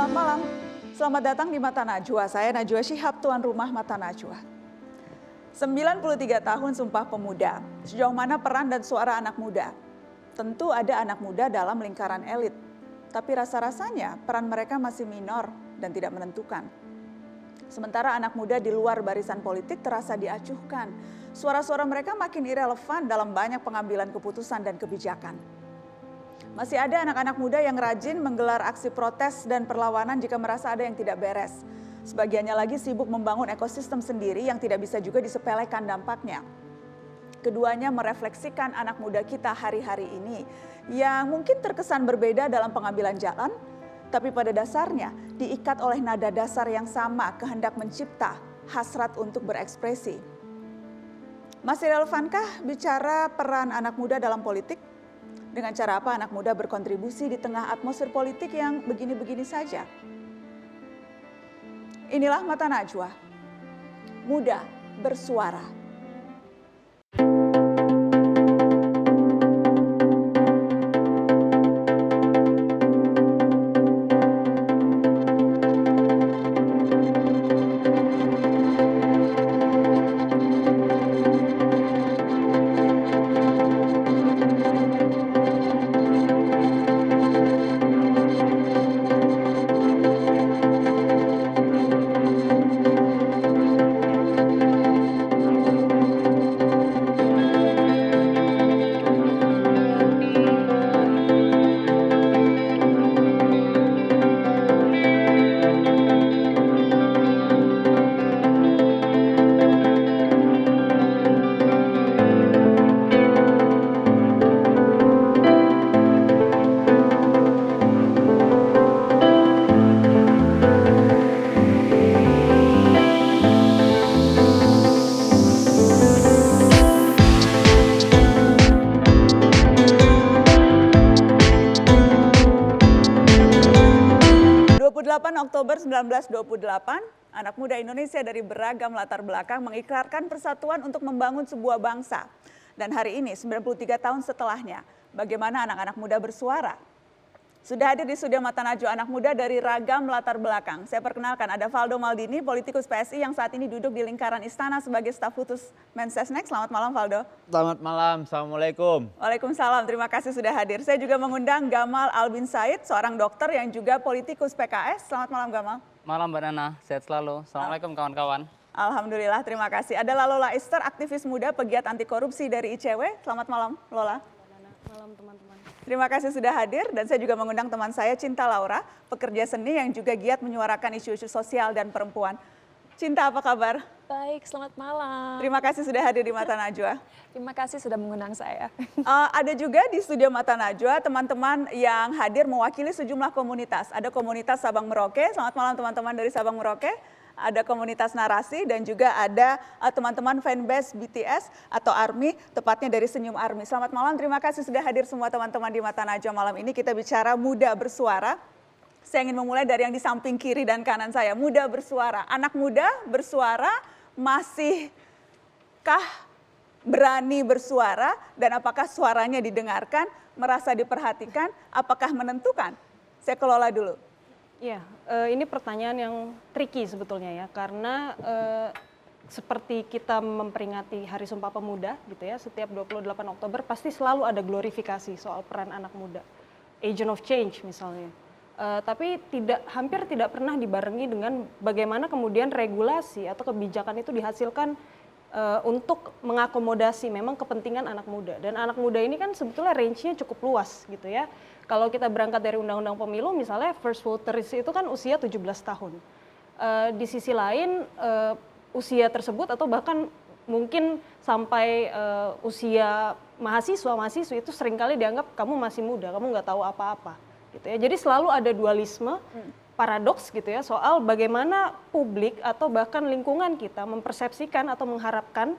Selamat malam, selamat datang di Mata Najwa. Saya Najwa Shihab, tuan rumah Mata Najwa. 93 tahun Sumpah Pemuda, sejauh mana peran dan suara anak muda? Tentu ada anak muda dalam lingkaran elit, tapi rasa-rasanya peran mereka masih minor dan tidak menentukan. Sementara anak muda di luar barisan politik terasa diacuhkan. Suara-suara mereka makin irelevan dalam banyak pengambilan keputusan dan kebijakan. Masih ada anak-anak muda yang rajin menggelar aksi protes dan perlawanan jika merasa ada yang tidak beres. Sebagiannya lagi sibuk membangun ekosistem sendiri yang tidak bisa juga disepelekan dampaknya. Keduanya merefleksikan anak muda kita hari-hari ini yang mungkin terkesan berbeda dalam pengambilan jalan, tapi pada dasarnya diikat oleh nada dasar yang sama, kehendak mencipta, hasrat untuk berekspresi. Masih relevankah bicara peran anak muda dalam politik? Dengan cara apa anak muda berkontribusi di tengah atmosfer politik yang begini-begini saja? Inilah Mata Najwa, muda bersuara. 28 Oktober 1928, anak muda Indonesia dari beragam latar belakang mengikrarkan persatuan untuk membangun sebuah bangsa. Dan hari ini, 93 tahun setelahnya, bagaimana anak-anak muda bersuara? Sudah hadir di studio Mata Najwa anak muda dari ragam latar belakang. Saya perkenalkan ada Valdo Maldini, politikus PSI yang saat ini duduk di lingkaran istana sebagai staf khusus Mensesnek. Selamat malam Valdo. Selamat malam, Assalamualaikum. Waalaikumsalam, terima kasih sudah hadir. Saya juga mengundang Gamal Albin Said, seorang dokter yang juga politikus PKS. Selamat malam Gamal. Malam Mbak Nana, sehat selalu. Assalamualaikum kawan-kawan. Alhamdulillah, terima kasih. Ada Lola Ester, aktivis muda pegiat anti korupsi dari ICW. Selamat malam Lola. Malam teman-teman. Terima kasih sudah hadir dan saya juga mengundang teman saya Cinta Laura, pekerja seni yang juga giat menyuarakan isu-isu sosial dan perempuan. Cinta, apa kabar? Baik, selamat malam. Terima kasih sudah hadir di Mata Najwa. Terima kasih sudah mengundang saya. Ada juga di studio Mata Najwa teman-teman yang hadir mewakili sejumlah komunitas. Ada komunitas Sabang Merauke, selamat malam teman-teman dari Sabang Merauke. Ada komunitas narasi dan juga ada teman-teman fanbase BTS atau ARMY, tepatnya dari Senyum ARMY. Selamat malam, terima kasih sudah hadir semua teman-teman di Mata Najwa malam ini. Kita bicara muda bersuara. Saya ingin memulai dari yang di samping kiri dan kanan saya. Muda bersuara, anak muda bersuara, masihkah berani bersuara dan apakah suaranya didengarkan, merasa diperhatikan, apakah menentukan? Saya kelola dulu. Ya, ini pertanyaan yang tricky sebetulnya ya, karena seperti kita memperingati Hari Sumpah Pemuda gitu ya, setiap 28 Oktober pasti selalu ada glorifikasi soal peran anak muda, agent of change misalnya. Tapi hampir tidak pernah dibarengi dengan bagaimana kemudian regulasi atau kebijakan itu dihasilkan untuk mengakomodasi memang kepentingan anak muda. Dan anak muda ini kan sebetulnya range-nya cukup luas gitu ya. Kalau kita berangkat dari Undang-Undang Pemilu misalnya first voters itu kan usia 17 tahun. Di sisi lain usia tersebut atau bahkan mungkin sampai usia mahasiswa-mahasiswi itu seringkali dianggap kamu masih muda, kamu nggak tahu apa-apa. Gitu ya. Jadi selalu ada dualisme, paradoks gitu ya soal bagaimana publik atau bahkan lingkungan kita mempersepsikan atau mengharapkan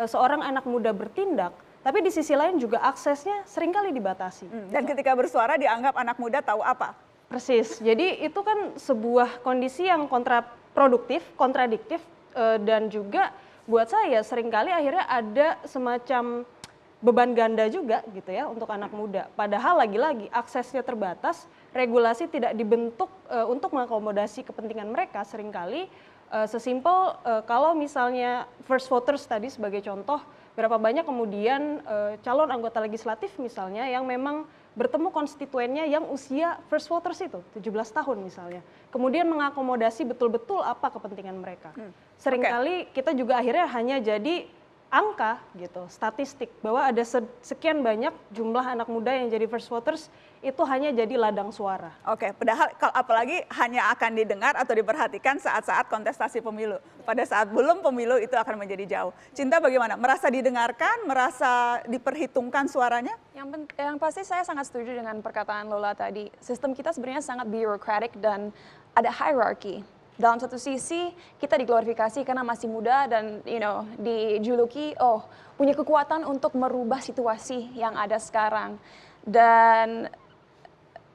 seorang anak muda bertindak, tapi di sisi lain juga aksesnya seringkali dibatasi. Dan ketika bersuara dianggap anak muda tahu apa? Persis, jadi itu kan sebuah kondisi yang kontraproduktif, kontradiktif dan juga buat saya seringkali akhirnya ada semacam beban ganda juga gitu ya untuk anak muda. Padahal lagi-lagi aksesnya terbatas, regulasi tidak dibentuk untuk mengakomodasi kepentingan mereka. Seringkali sesimpel kalau misalnya first voters tadi sebagai contoh, berapa banyak kemudian calon anggota legislatif misalnya yang memang bertemu konstituennya yang usia first voters itu 17 tahun misalnya. Kemudian mengakomodasi betul-betul apa kepentingan mereka. Seringkali kita juga akhirnya hanya jadi angka gitu, statistik bahwa ada sekian banyak jumlah anak muda yang jadi first voters itu hanya jadi ladang suara. Oke, padahal apalagi hanya akan didengar atau diperhatikan saat-saat kontestasi pemilu. Pada saat belum pemilu itu akan menjadi jauh. Cinta bagaimana? Merasa didengarkan, merasa diperhitungkan suaranya? Yang pasti saya sangat setuju dengan perkataan Lola tadi. Sistem kita sebenarnya sangat bureaucratic dan ada hierarchy. Dalam satu sisi kita diglorifikasi karena masih muda dan dijuluki punya kekuatan untuk merubah situasi yang ada sekarang. Dan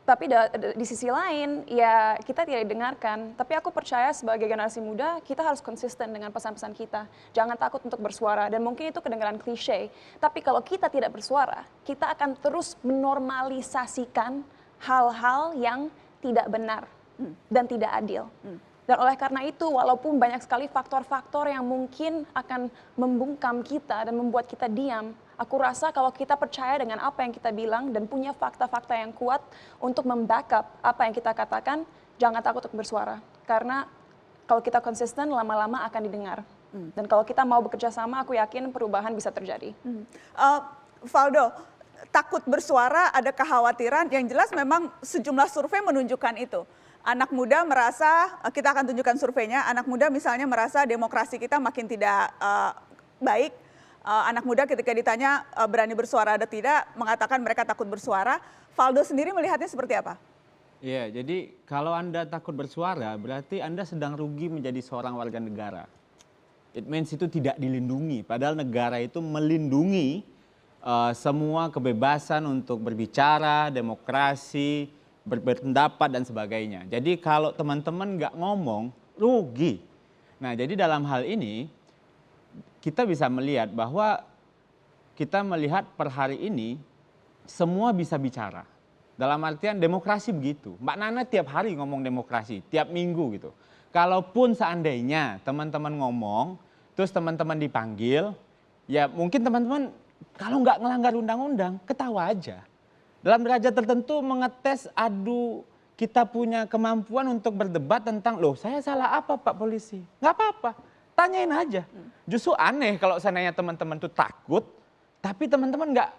tapi di sisi lain ya kita tidak didengarkan. Tapi aku percaya sebagai generasi muda kita harus konsisten dengan pesan-pesan kita. Jangan takut untuk bersuara dan mungkin itu kedengaran klise. Tapi kalau kita tidak bersuara, kita akan terus menormalisasikan hal-hal yang tidak benar dan tidak adil. Dan oleh karena itu, walaupun banyak sekali faktor-faktor yang mungkin akan membungkam kita dan membuat kita diam, aku rasa kalau kita percaya dengan apa yang kita bilang dan punya fakta-fakta yang kuat untuk membackup apa yang kita katakan, jangan takut untuk bersuara. Karena kalau kita konsisten, lama-lama akan didengar. Dan kalau kita mau bekerja sama, aku yakin perubahan bisa terjadi. Valdo, takut bersuara, ada kekhawatiran, yang jelas memang sejumlah survei menunjukkan itu. Anak muda merasa, kita akan tunjukkan surveinya, anak muda misalnya merasa demokrasi kita makin tidak baik. Anak muda ketika ditanya berani bersuara atau tidak, mengatakan mereka takut bersuara. Valdo sendiri melihatnya seperti apa? Iya, jadi kalau Anda takut bersuara, berarti Anda sedang rugi menjadi seorang warga negara. It means itu tidak dilindungi, padahal negara itu melindungi semua kebebasan untuk berbicara, demokrasi, berpendapat dan sebagainya. Jadi kalau teman-teman nggak ngomong, rugi. Nah, jadi dalam hal ini kita bisa melihat bahwa kita melihat per hari ini semua bisa bicara. Dalam artian demokrasi begitu. Mbak Nana tiap hari ngomong demokrasi, tiap minggu gitu. Kalaupun seandainya teman-teman ngomong, terus teman-teman dipanggil, ya mungkin teman-teman kalau nggak ngelanggar undang-undang, ketawa aja. Dalam derajat tertentu mengetes kita punya kemampuan untuk berdebat tentang, loh saya salah apa Pak Polisi? Nggak apa-apa, tanyain aja. Justru aneh kalau seandainya teman-teman tuh takut, tapi teman-teman nggak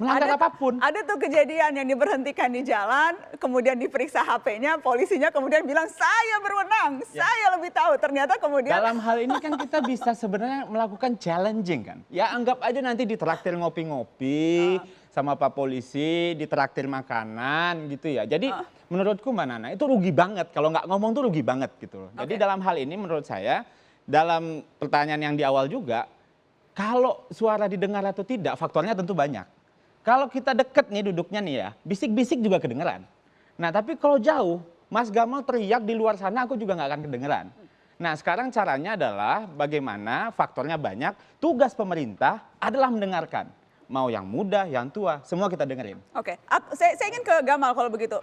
melanggar apapun. Ada tuh kejadian yang diberhentikan di jalan, kemudian diperiksa HP-nya, polisinya kemudian bilang saya berwenang, saya lebih tahu. Ternyata kemudian dalam hal ini kan kita bisa sebenarnya melakukan challenging kan. Ya anggap aja nanti ditraktir ngopi-ngopi sama Pak Polisi, ditraktir makanan gitu ya. Jadi menurutku Mbak Nana itu rugi banget, kalau nggak ngomong tuh rugi banget gitu loh. Jadi dalam hal ini menurut saya, dalam pertanyaan yang di awal juga, kalau suara didengar atau tidak, faktornya tentu banyak. Kalau kita deket nih duduknya nih ya, bisik-bisik juga kedengeran. Nah tapi kalau jauh, Mas Gamal teriak di luar sana aku juga nggak akan kedengeran. Nah sekarang caranya adalah bagaimana faktornya banyak, tugas pemerintah adalah mendengarkan. Mau yang muda, yang tua, semua kita dengerin. Oke, saya ingin ke Gamal kalau begitu.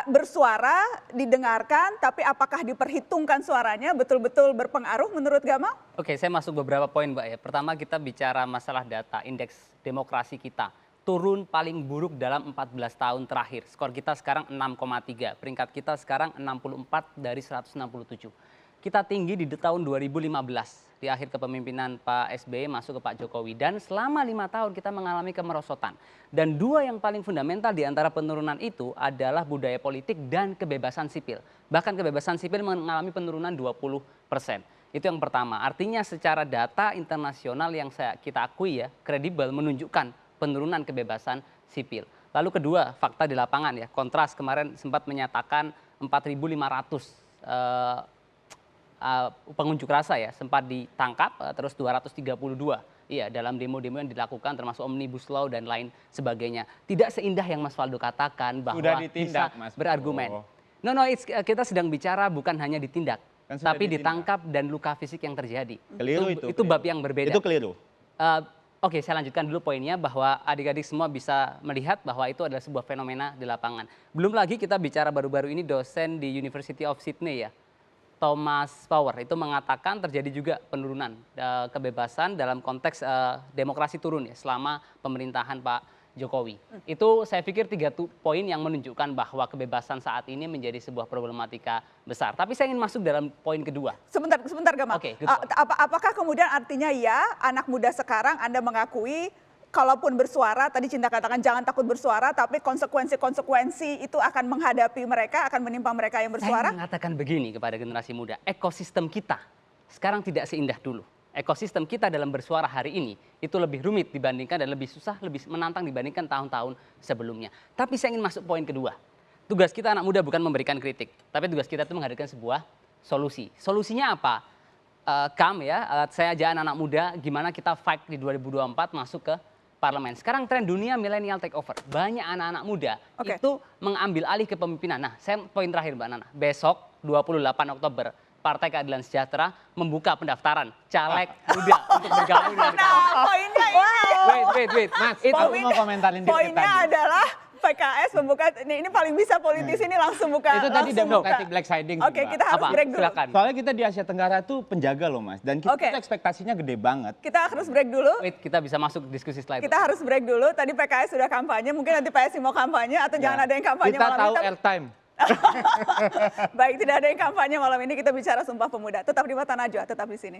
Bersuara, didengarkan, tapi apakah diperhitungkan suaranya betul-betul berpengaruh menurut Gamal? Oke, saya masuk beberapa poin Mbak ya. Pertama kita bicara masalah data, indeks demokrasi kita. Turun paling buruk dalam 14 tahun terakhir. Skor kita sekarang 6,3, peringkat kita sekarang 64 dari 167. Kita tinggi di tahun 2015. Di akhir kepemimpinan Pak SBY masuk ke Pak Jokowi. Dan selama 5 tahun kita mengalami kemerosotan. Dan dua yang paling fundamental di antara penurunan itu adalah budaya politik dan kebebasan sipil. Bahkan kebebasan sipil mengalami penurunan 20%. Itu yang pertama. Artinya secara data internasional yang kita akui ya, kredibel menunjukkan penurunan kebebasan sipil. Lalu kedua, fakta di lapangan ya. Kontras kemarin sempat menyatakan 4.500 pengunjuk rasa ya sempat ditangkap, terus 232 iya dalam demo-demo yang dilakukan termasuk Omnibus Law dan lain sebagainya. Tidak seindah yang Mas Valdo katakan bahwa ditindak, bisa Mas berargumen. No, kita sedang bicara bukan hanya ditindak, tapi ditangkap dan luka fisik yang terjadi. Keliru itu bab yang berbeda. Itu keliru. Oke, saya lanjutkan dulu poinnya bahwa adik-adik semua bisa melihat bahwa itu adalah sebuah fenomena di lapangan. Belum lagi kita bicara baru-baru ini dosen di University of Sydney ya, Thomas Power itu mengatakan terjadi juga penurunan kebebasan dalam konteks demokrasi turun ya selama pemerintahan Pak Jokowi. Itu saya pikir 3 poin yang menunjukkan bahwa kebebasan saat ini menjadi sebuah problematika besar. Tapi saya ingin masuk dalam poin kedua. Sebentar Gamal. Oke, good point. Apakah kemudian artinya ya anak muda sekarang Anda mengakui kalaupun bersuara, tadi Cinta katakan jangan takut bersuara, tapi konsekuensi itu akan menghadapi mereka, akan menimpa mereka yang bersuara? Saya mengatakan begini kepada generasi muda, ekosistem kita sekarang tidak seindah dulu. Ekosistem kita dalam bersuara hari ini itu lebih rumit dibandingkan dan lebih susah, lebih menantang dibandingkan tahun-tahun sebelumnya. Tapi saya ingin masuk poin kedua. Tugas kita anak muda bukan memberikan kritik, tapi tugas kita itu menghadirkan sebuah solusi. Solusinya apa? Saya ajak anak muda gimana kita fight di 2024 masuk ke parlemen. Sekarang tren dunia milenial take over. Banyak anak-anak muda itu mengambil alih kepemimpinan. Nah, saya poin terakhir Mbak Nana. Besok 28 Oktober Partai Keadilan Sejahtera membuka pendaftaran caleg muda untuk bergabung dengan kami. Nah, poinnya ini. Wait. Mas, aku mau komentarin dikit Poinnya tadi. adalah PKS membuka, ini paling bisa politisi ini langsung buka. Itu tadi democratic blacksiding. Oke, kita harus Apa? break dulu. Silakan. Soalnya kita di Asia Tenggara tuh penjaga loh Mas. Dan kita tuh ekspektasinya gede banget. Kita harus break dulu. Wait, kita bisa masuk diskusi setelah itu. Kita harus break dulu. Tadi PKS sudah kampanye, mungkin nanti PSI mau kampanye atau jangan ada yang kampanye Kita malam tahu ini. airtime. Baik, tidak ada yang kampanye malam ini, kita bicara Sumpah Pemuda. Tetap di Mata Najwa, tetap di sini.